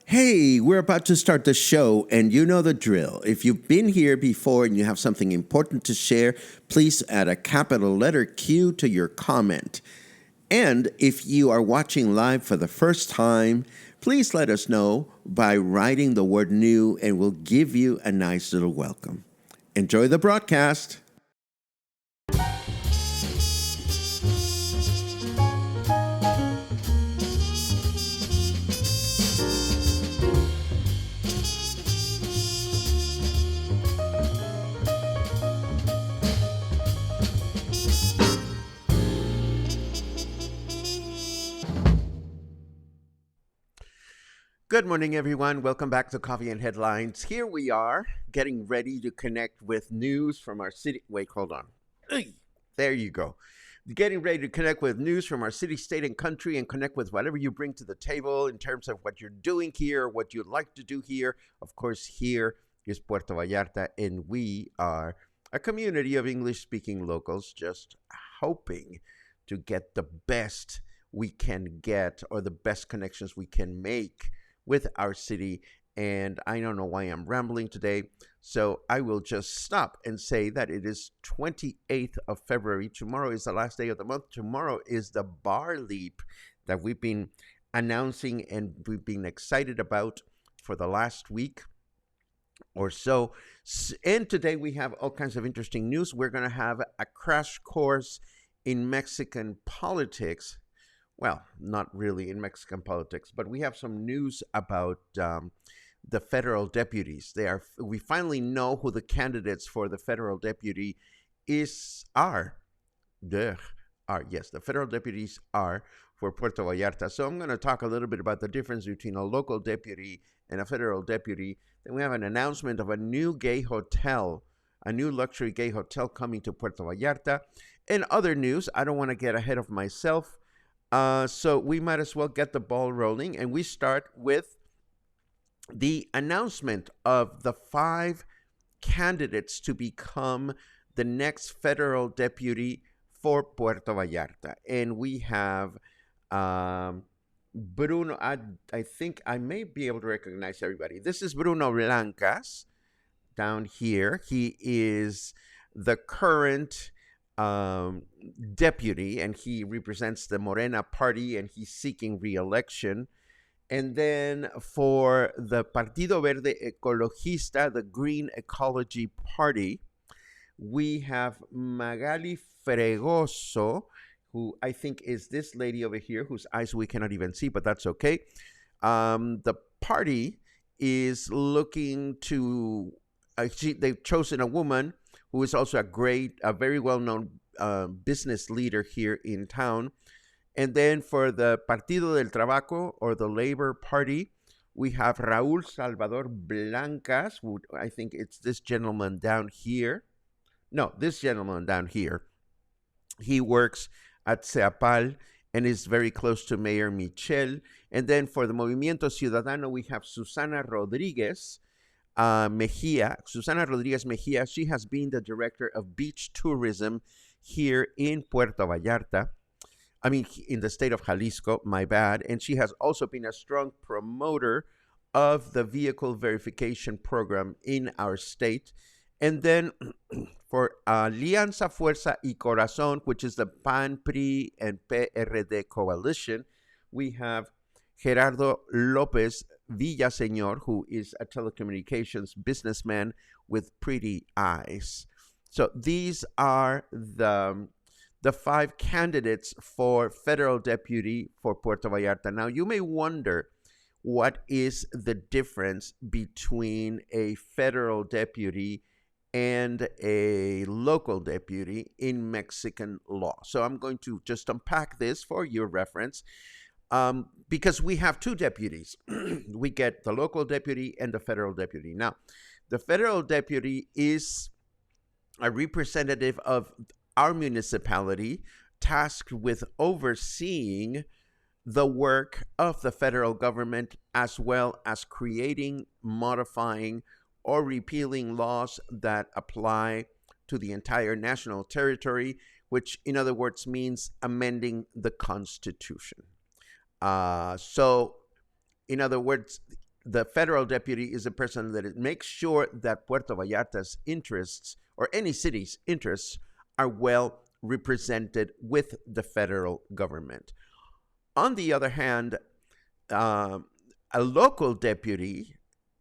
Hey, we're about to start the show, and you know the drill. If you've been here before and you have something important to share, please add a capital letter Q to your comment. And if you are watching live for the first time, please let us know by writing the word new, and we'll give you a nice little welcome. Enjoy the broadcast. Good morning, everyone. Welcome back to Coffee and Headlines. Here we are, getting ready to connect with news from our city. Wait, hold on. There you go. Getting ready to connect with news from our city, state, and country, and connect with whatever you bring to the table in terms of what you're doing here, what you'd like to do here. Of course, here is Puerto Vallarta, and we are a community of English-speaking locals just hoping to get the best we can get or the best connections we can make with our city. And I don't know why I'm rambling today, so I will just stop and say that it is 28th of February. Tomorrow is the last day of the month. Tomorrow is the bar leap that we've been announcing and we've been excited about for the last week or so. And today we have all kinds of interesting news. We're going to have a crash course in Mexican politics. Well, not really in Mexican politics, but we have some news about the federal deputies. We finally know who the candidates for the federal deputy are. Yes, the federal deputies are for Puerto Vallarta. So I'm going to talk a little bit about the difference between a local deputy and a federal deputy. Then we have an announcement of a new gay hotel, a new luxury gay hotel coming to Puerto Vallarta. And other news, I don't want to get ahead of myself. So we might as well get the ball rolling, and we start with the announcement of the 5 candidates to become the next federal deputy for Puerto Vallarta. And we have Bruno, I think I may be able to recognize everybody. This is Bruno Blancas down here. He is the current deputy, and he represents the Morena party, and he's seeking re-election. And then for the Partido Verde Ecologista, the Green Ecology Party, we have Magali Fregoso, who I think is this lady over here, whose eyes we cannot even see, but that's okay. The party is looking to, they've chosen a woman who is also a very well-known business leader here in town. And then for the Partido del Trabajo, or the Labor Party, we have Raúl Salvador Blancas, who I think it's this gentleman down here. No, this gentleman down here. He works at CEAPAL and is very close to Mayor Michel. And then for the Movimiento Ciudadano, we have Susana Rodríguez Mejia. Susana Rodríguez Mejia, she has been the director of beach tourism here in Puerto Vallarta. In the state of Jalisco, my bad. And she has also been a strong promoter of the vehicle verification program in our state. And then for Alianza Fuerza y Corazón, which is the PAN, PRI, and PRD coalition, we have Gerardo Lopez Villaseñor, who is a telecommunications businessman with pretty eyes. So these are the five candidates for federal deputy for Puerto Vallarta. Now, you may wonder what is the difference between a federal deputy and a local deputy in Mexican law. So I'm going to just unpack this for your reference, because we have two deputies. We get the local deputy and the federal deputy. Now, the federal deputy is a representative of our municipality tasked with overseeing the work of the federal government, as well as creating, modifying, or repealing laws that apply to the entire national territory, which in other words means amending the Constitution. So in other words, the federal deputy is a person that makes sure that Puerto Vallarta's interests, or any city's interests, are well represented with the federal government. On the other hand, a local deputy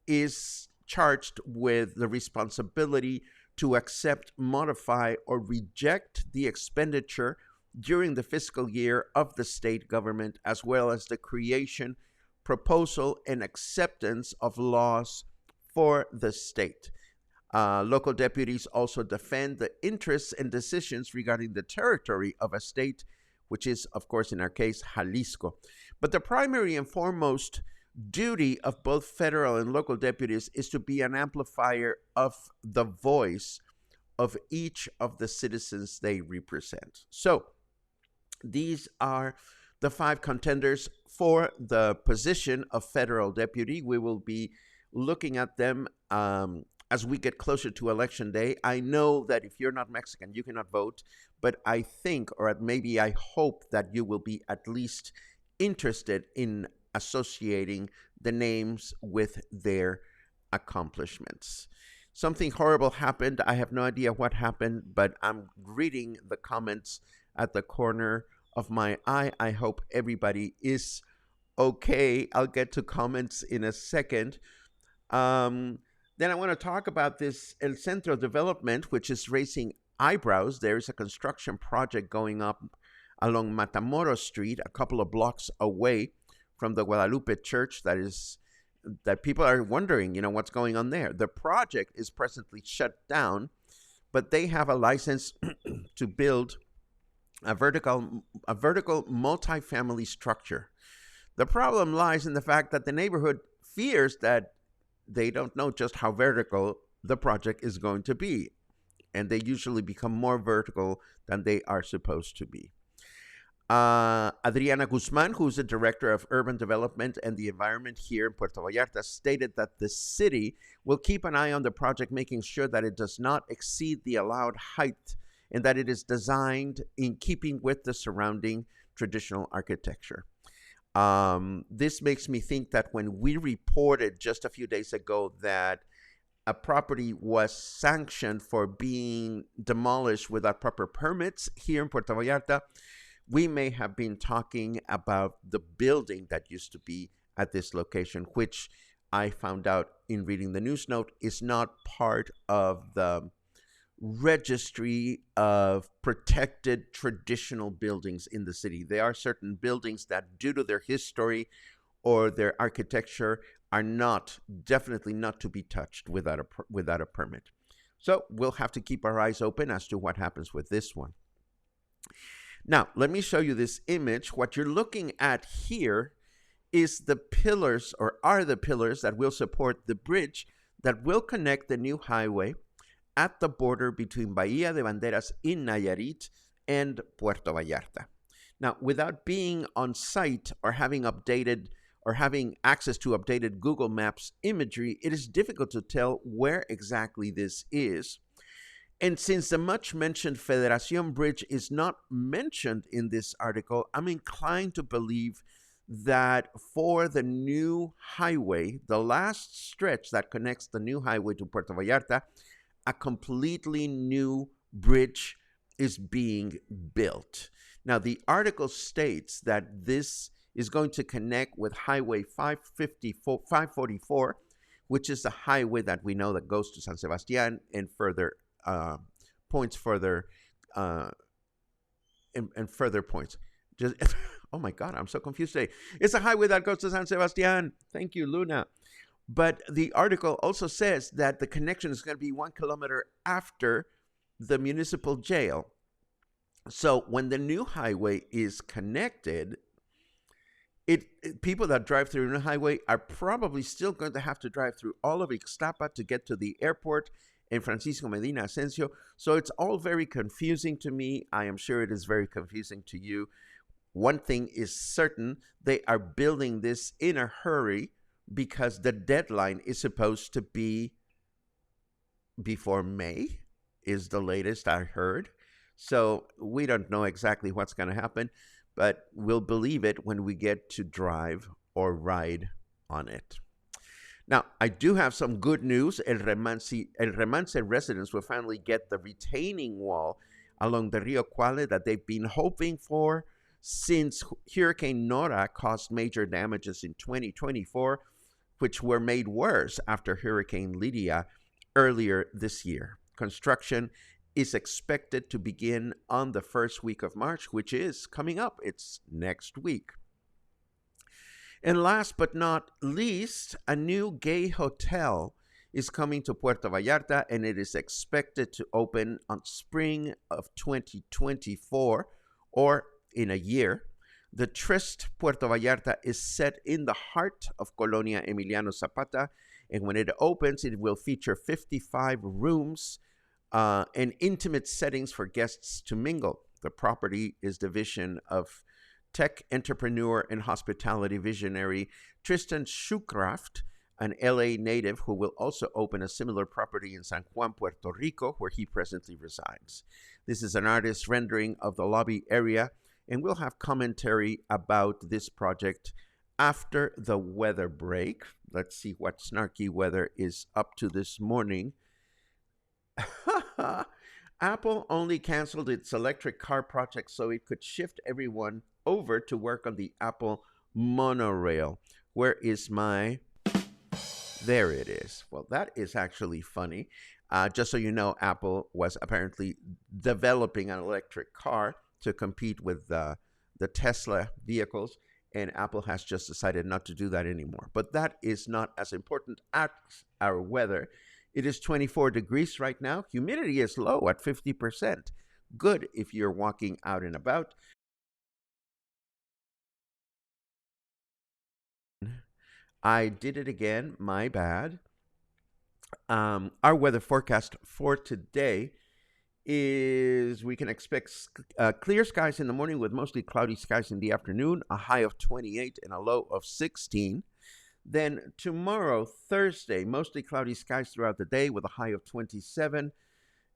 is charged with the responsibility to accept, modify, or reject the expenditure during the fiscal year of the state government, as well as the creation, proposal, and acceptance of laws for the state. Local deputies also defend the interests and decisions regarding the territory of a state, which is, of course, in our case, Jalisco. But the primary and foremost duty of both federal and local deputies is to be an amplifier of the voice of each of the citizens they represent. So these are the five contenders for the position of federal deputy. We will be looking at them as we get closer to election day. I know that if you're not Mexican, you cannot vote, but I think, or maybe I hope, that you will be at least interested in associating the names with their accomplishments. Something horrible happened. I have no idea what happened, but I'm reading the comments at the corner of my eye. I hope everybody is okay. I'll get to comments in a second. Then I want to talk about this El Centro development, which is raising eyebrows. There is a construction project going up along Matamoros Street, a couple of blocks away from the Guadalupe Church, that people are wondering, what's going on there. The project is presently shut down, but they have a license to build a vertical multifamily structure. The problem lies in the fact that the neighborhood fears that they don't know just how vertical the project is going to be, and they usually become more vertical than they are supposed to be. Adriana Guzman, who's the director of urban development and the environment here in Puerto Vallarta, stated that the city will keep an eye on the project, making sure that it does not exceed the allowed height and that it is designed in keeping with the surrounding traditional architecture. This makes me think that when we reported just a few days ago that a property was sanctioned for being demolished without proper permits here in Puerto Vallarta, we may have been talking about the building that used to be at this location, which I found out in reading the news note is not part of the registry of protected traditional buildings in the city. There are certain buildings that, due to their history or their architecture, are definitely not to be touched without a permit. So we'll have to keep our eyes open as to what happens with this one. Now, let me show you this image. What you're looking at here is the pillars, or are the pillars that will support the bridge that will connect the new highway at the border between Bahía de Banderas in Nayarit and Puerto Vallarta. Now, without being on site or having access to updated Google Maps imagery, it is difficult to tell where exactly this is. And since the much-mentioned Federación Bridge is not mentioned in this article, I'm inclined to believe that for the new highway, the last stretch that connects the new highway to Puerto Vallarta, a completely new bridge is being built. Now, the article states that this is going to connect with Highway 544, which is the highway that we know that goes to San Sebastian and further points further uh, and further points. Just oh my God, I'm so confused today. It's a highway that goes to San Sebastian. Thank you, Luna. But the article also says that the connection is going to be 1 kilometer after the municipal jail. So when the new highway is connected, people that drive through the highway are probably still going to have to drive through all of Ixtapa to get to the airport in Francisco Medina Asensio. So it's all very confusing to me. I am sure it is very confusing to you. One thing is certain, they are building this in a hurry because the deadline is supposed to be before May, is the latest I heard. So we don't know exactly what's going to happen, but we'll believe it when we get to drive or ride on it. Now, I do have some good news. El Remance residents will finally get the retaining wall along the Río Cuale that they've been hoping for since Hurricane Nora caused major damages in 2024, which were made worse after Hurricane Lydia earlier this year. Construction is expected to begin on the first week of March, which is coming up. It's next week. And last but not least, a new gay hotel is coming to Puerto Vallarta, and it is expected to open on spring of 2024, or in a year. The Trist Puerto Vallarta is set in the heart of Colonia Emiliano Zapata, and when it opens, it will feature 55 rooms and intimate settings for guests to mingle. The property is the vision of tech entrepreneur and hospitality visionary Tristan Schukraft, an LA native who will also open a similar property in San Juan, Puerto Rico, where he presently resides. This is an artist's rendering of the lobby area, and we'll have commentary about this project after the weather break. Let's see what snarky weather is up to this morning. Apple only canceled its electric car project so it could shift everyone over to work on the Apple monorail. Where is my... There it is. Well, that is actually funny. Just so you know, Apple was apparently developing an electric car to compete with the Tesla vehicles, and Apple has just decided not to do that anymore. But that is not as important as our weather. It is 24 degrees right now. Humidity is low at 50%. Good if you're walking out and about. I did it again. My bad. Our weather forecast for today is we can expect clear skies in the morning with mostly cloudy skies in the afternoon, a high of 28 and a low of 16. Then tomorrow, Thursday, mostly cloudy skies throughout the day with a high of 27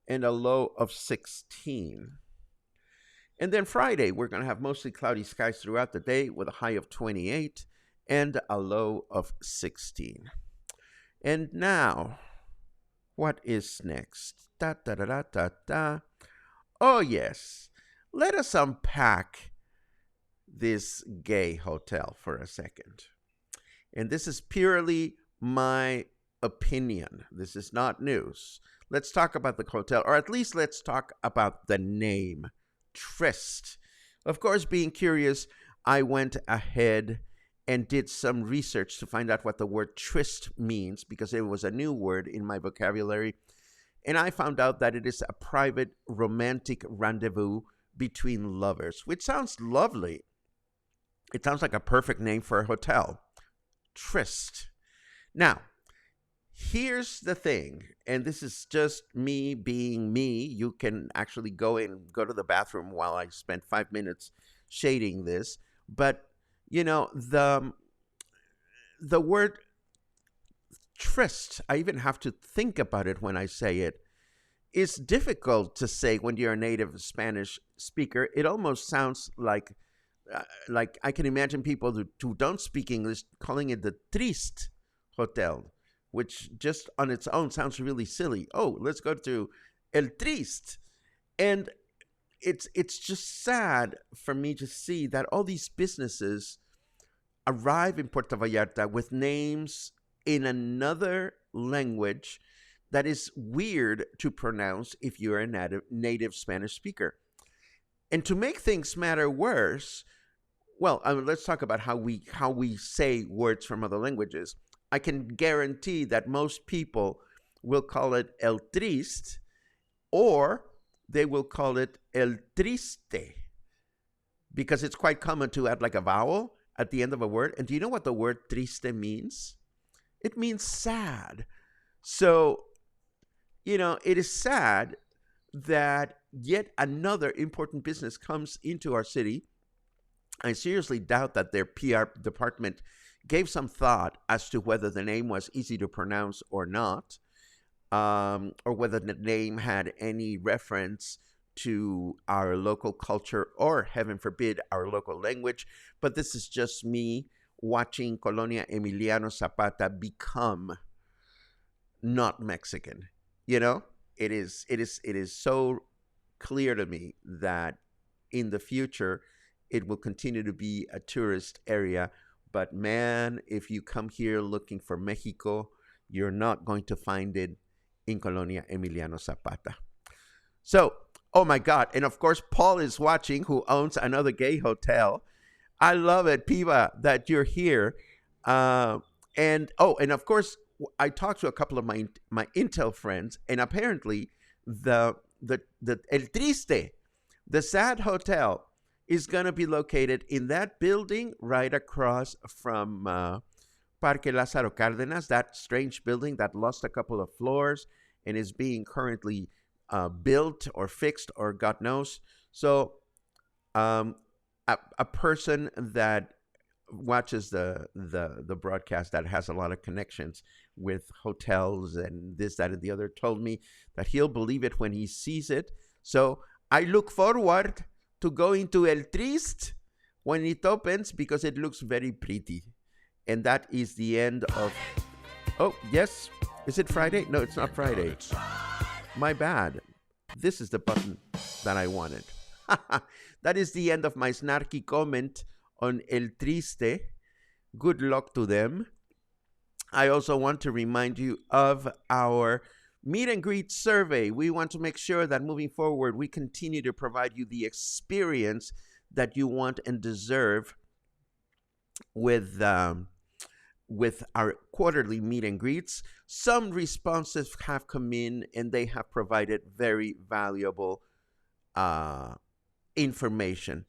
and a low of 16. And then Friday, we're going to have mostly cloudy skies throughout the day with a high of 28 and a low of 16. And now, what is next? Da, da, da, da, da, da. Oh, yes. Let us unpack this gay hotel for a second. And this is purely my opinion. This is not news. Let's talk about the hotel, or at least let's talk about the name, Trist. Of course, being curious, I went ahead and did some research to find out what the word tryst means, because it was a new word in my vocabulary. And I found out that it is a private romantic rendezvous between lovers, which sounds lovely. It sounds like a perfect name for a hotel. Trist. Now, here's the thing, and this is just me being me. You can actually go to the bathroom while I spend 5 minutes shading this. But, you know, the word tryst, I even have to think about it when I say it. It's difficult to say when you're a native Spanish speaker. It almost sounds like I can imagine people who don't speak English calling it the Trist Hotel, which just on its own sounds really silly. Oh, let's go to El Triste. And it's just sad for me to see that all these businesses arrive in Puerto Vallarta with names in another language that is weird to pronounce if you're a native Spanish speaker. And to make things matter worse, well, let's talk about how we say words from other languages. I can guarantee that most people will call it el triste, or they will call it el triste, because it's quite common to add like a vowel at the end of a word. And do you know what the word triste means? It means sad. So, it is sad that yet another important business comes into our city. I seriously doubt that their PR department gave some thought as to whether the name was easy to pronounce or not, or whether the name had any reference to our local culture or, heaven forbid, our local language. But this is just me watching Colonia Emiliano Zapata become not Mexican. It is so clear to me that in the future it will continue to be a tourist area. But man, if you come here looking for Mexico, you're not going to find it in Colonia Emiliano Zapata. So, oh my God. And of course, Paul is watching, who owns another gay hotel. I love it, Piva, that you're here. And of course, I talked to a couple of my Intel friends, and apparently the El Triste, the sad hotel, is going to be located in that building right across from Parque Lázaro Cárdenas, that strange building that lost a couple of floors and is being currently built or fixed or God knows. So a person that watches the broadcast that has a lot of connections with hotels and this, that, and the other told me that he'll believe it when he sees it. So I look forward to going to El Triste when it opens because it looks very pretty. And that is the end of... Oh, yes. Is it Friday? No, it's not Friday. My bad. This is the button that I wanted. That is the end of my snarky comment on El Triste. Good luck to them. I also want to remind you of our meet and greet survey. We want to make sure that moving forward, we continue to provide you the experience that you want and deserve with our quarterly meet and greets. Some responses have come in and they have provided very valuable information.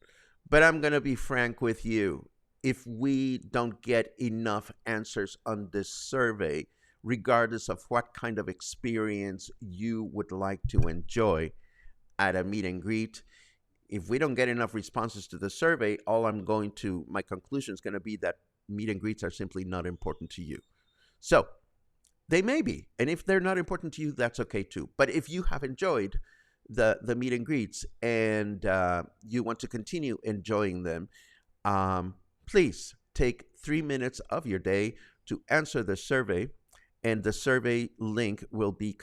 But I'm going to be frank with you. If we don't get enough answers on this survey, regardless of what kind of experience you would like to enjoy at a meet and greet, if we don't get enough responses to the survey, my conclusion is going to be that meet and greets are simply not important to you. So they may be. And if they're not important to you, that's okay too. But if you have enjoyed the meet and greets and you want to continue enjoying them, please take 3 minutes of your day to answer the survey, and the survey link will be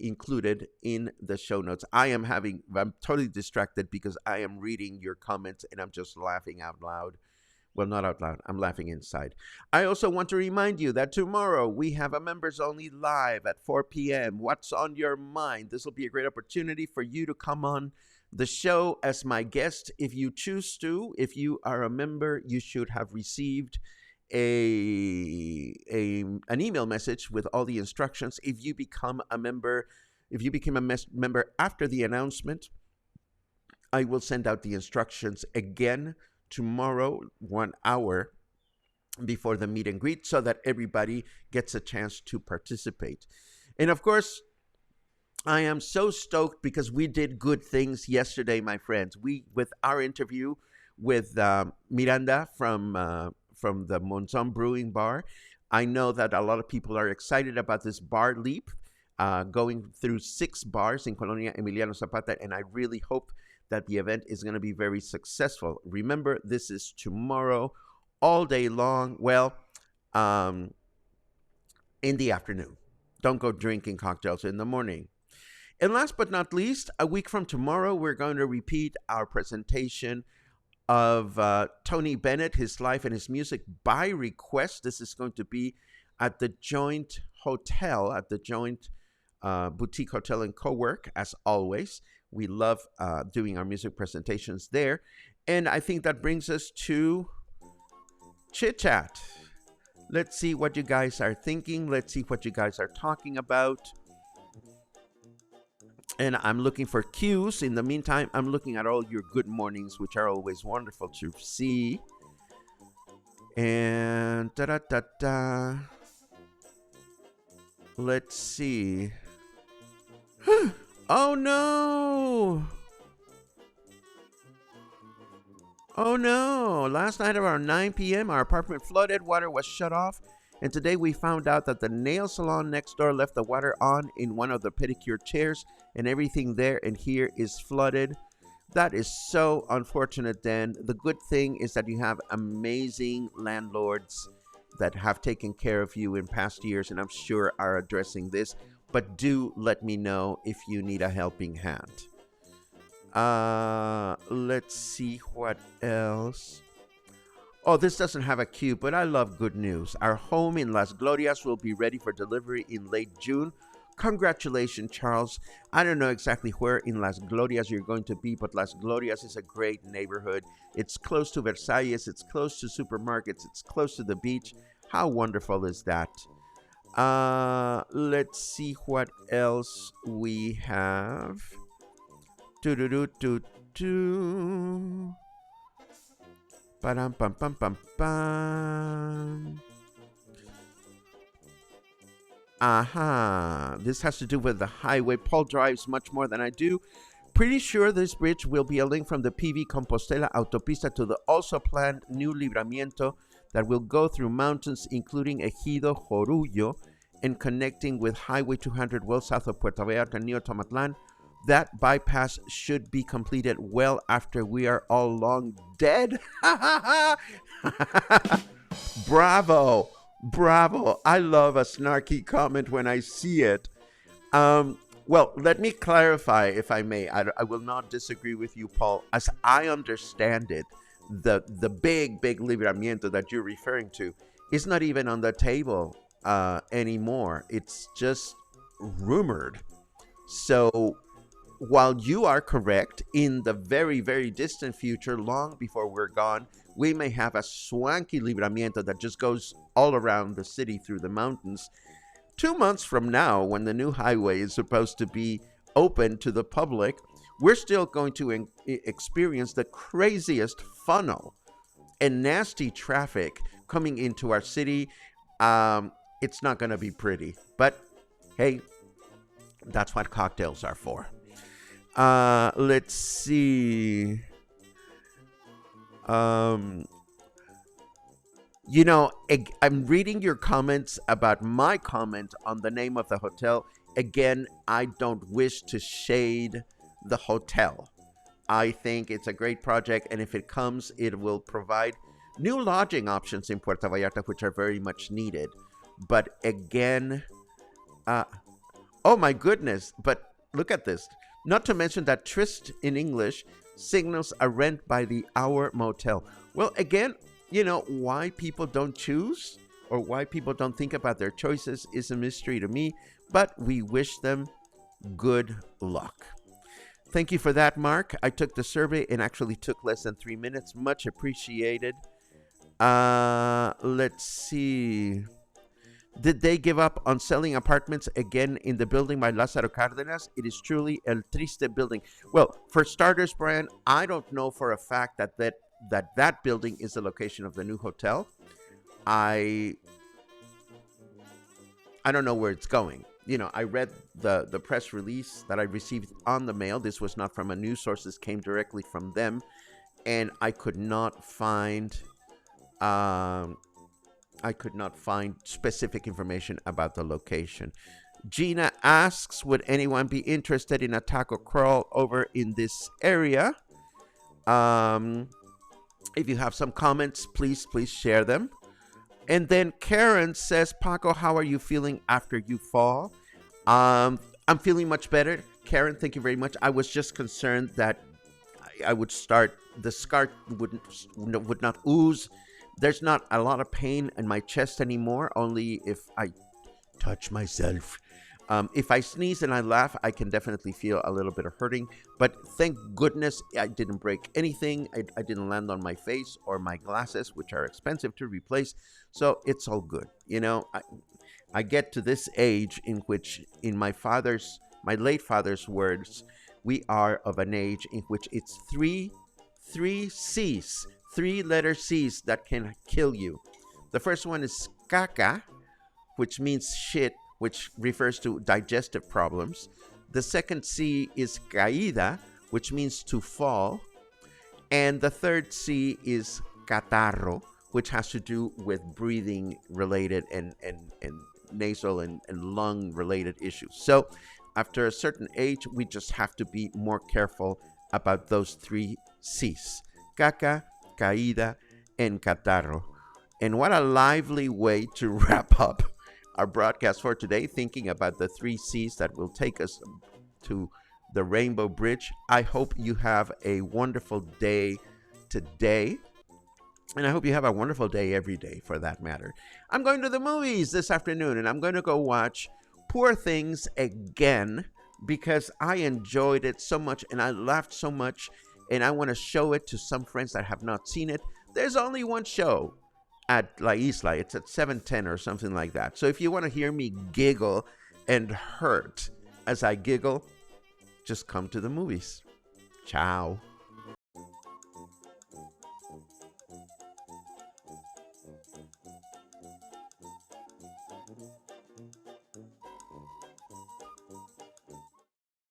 included in the show notes. I'm totally distracted because I am reading your comments and I'm just laughing out loud. Well, not out loud. I'm laughing inside. I also want to remind you that tomorrow we have a members only live at 4 p.m. What's on your mind? This will be a great opportunity for you to come on the show as my guest if you choose to. If you are a member, you should have received an email message with all the instructions. If you become a member, member after the announcement, I will send out the instructions again tomorrow, 1 hour before the meet and greet, so that everybody gets a chance to participate. And of course, I am so stoked because we did good things yesterday, my friends. With our interview with Miranda from the Monzon Brewing Bar, I know that a lot of people are excited about this bar leap, going through 6 bars in Colonia Emiliano Zapata, and I really hope that the event is going to be very successful. Remember, this is tomorrow, all day long. Well, in the afternoon. Don't go drinking cocktails in the morning. And last but not least, a week from tomorrow, we're going to repeat our presentation of Tony Bennett, his life and his music by request. This is going to be at the Joint Hotel, at the Joint Boutique Hotel and Co-work, as always. We love doing our music presentations there. And I think that brings us to Chit Chat. Let's see what you guys are thinking. Let's see what you guys are talking about. And I'm looking for cues. In the meantime, I'm looking at all your good mornings, which are always wonderful to see. And da-da-da-da. Let's see. Oh no! Oh no! Last night around 9 p.m., our apartment flooded, water was shut off, and today we found out that the nail salon next door left the water on in one of the pedicure chairs, and everything there and here is flooded. That is so unfortunate, Dan. The good thing is that you have amazing landlords that have taken care of you in past years, and I'm sure are addressing this. But do let me know if you need a helping hand. Let's see what else. Oh, this doesn't have a cue, but I love good news. Our home in Las Glorias will be ready for delivery in late June. Congratulations, Charles. I don't know exactly where in Las Glorias you're going to be, but Las Glorias is a great neighborhood. It's close to Versailles, it's close to supermarkets, it's close to the beach. How wonderful is that? Let's see what else we have. Do-do-do-do-do. Ba-dum-bum-bum-bum-bum. Aha. This has to do with the highway. Paul drives much more than I do. Pretty sure this bridge will be a link from the PV Compostela Autopista to the also planned new libramiento that will go through mountains, including Ejido, Jorullo, and connecting with Highway 200 well south of Puerto Vallarta near Tomatlan. That bypass should be completed well after we are all long dead. Bravo. Bravo. I love a snarky comment when I see it. Well, let me clarify, if I may. I will not disagree with you, Paul. As I understand it, the big libramiento that you're referring to is not even on the table anymore. It's just rumored. So while you are correct, in the very, very distant future, long before we're gone, we may have a swanky libramiento that just goes all around the city through the mountains. 2 months from now, when the new highway is supposed to be open to the public, we're still going to experience the craziest funnel and nasty traffic coming into our city. It's not going to be pretty, but hey, that's what cocktails are for. Let's see. You know, I'm reading your comments about my comment on the name of the hotel. Again, I don't wish to shade the hotel. I think it's a great project, and if it comes, it will provide new lodging options in Puerto Vallarta, which are very much needed. But again, oh my goodness, but look at this. Not to mention that Trist in English signals a rent by the hour motel. Well, again, you know, why people don't choose or why people don't think about their choices is a mystery to me, but we wish them good luck. Thank you for that, Mark. I took the survey and actually took less than 3 minutes. Much appreciated. Let's see. Did they give up on selling apartments again in the building by Lázaro Cárdenas? It is truly El Triste building. Well, for starters, Brian, I don't know for a fact that building is the location of the new hotel. I don't know where it's going. You know, I read the press release that I received on the mail. This was not from a news source. This came directly from them. And I could not find specific information about the location. Gina asks, would anyone be interested in a taco crawl over in this area? If you have some comments, please share them. And then Karen says, Paco, how are you feeling after you fall? I'm feeling much better. Karen, thank you very much. I was just concerned that I would start, the scar would not ooze. There's not a lot of pain in my chest anymore, only if I touch myself. If I sneeze and I laugh, I can definitely feel a little bit of hurting. But thank goodness I didn't break anything. I didn't land on my face or my glasses, which are expensive to replace. So it's all good. I get to this age in which, in my late father's words, we are of an age in which it's three C's, three letter C's that can kill you. The first one is caca, which means shit, which refers to digestive problems. The second C is caída, which means to fall. And the third C is catarro, which has to do with breathing related and nasal and lung related issues. So after a certain age, we just have to be more careful about those three C's: caca, caída, and catarro. And what a lively way to wrap up our broadcast for today, thinking about the three C's that will take us to the Rainbow Bridge. I hope you have a wonderful day today. And I hope you have a wonderful day every day, for that matter. I'm going to the movies this afternoon, and I'm going to go watch Poor Things again because I enjoyed it so much and I laughed so much, and I want to show it to some friends that have not seen it. There's only one show at La Isla. It's at 7:10 or something like that. So if you want to hear me giggle and hurt as I giggle, just come to the movies. Ciao.